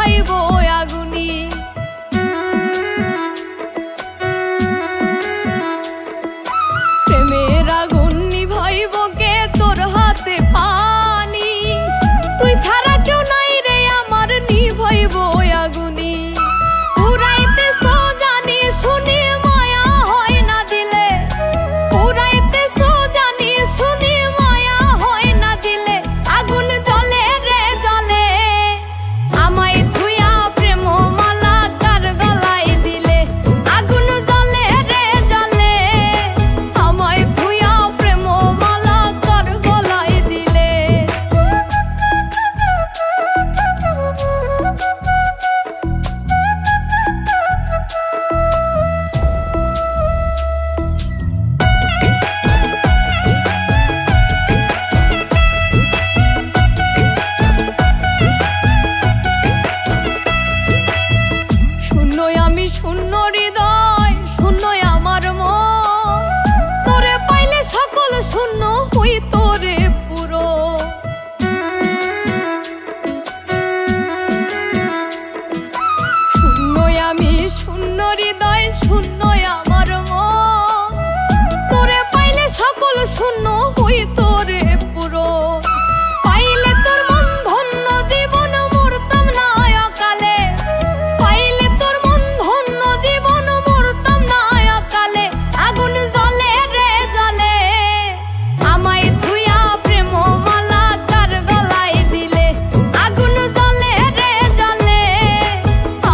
নিভাইব আগুনি। প্রেমের আগুন নিভাইব কে, তোর হাতে পানি। তুই ছাড়া কেউ নাই রে আমার, নিভাইব আগুনি। পুরাইতেছ জানি শুনি মায়া হয় না দিলে, পুরাইতেছ জানি শুনি মায়া হয় না দিলে। আগুন জ্বলে রে জ্বলে, আমায় থুইয়া প্রেম মালা কার গলায় দিলে। আগুন জ্বলে রে জ্বলে, আমায় থুইয়া প্রেম মালা কার গলায় দিলে। শূন্য হৃদয় শূন্য আমার মন, তোরে পাইলে সকল শূন্য হই তোরে পুরো। শূন্য আমি শূন্য হৃদয় শূন্য আমার মন, তোরে পাইলে সকল শূন্য হই তোরে পুরো। পাইলে তোর মন ধন্য জীবন মরতাম না অকালে, পাইলে তোর মন ধন্য জীবন মরতাম না অকালে। আগুন জ্বলে রে জ্বলে, আমায় থুইয়া প্রেম মালা কার গলায় দিলে। আগুন জ্বলে রে জ্বলে,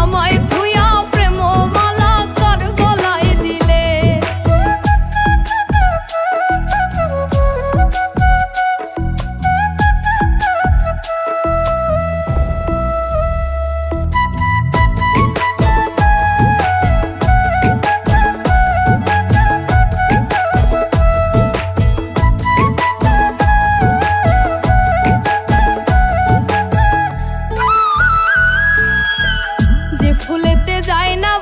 আমায় থুইয়া প্রেম মালা কার গলায় দিলে। যে ফুলেতে যায় না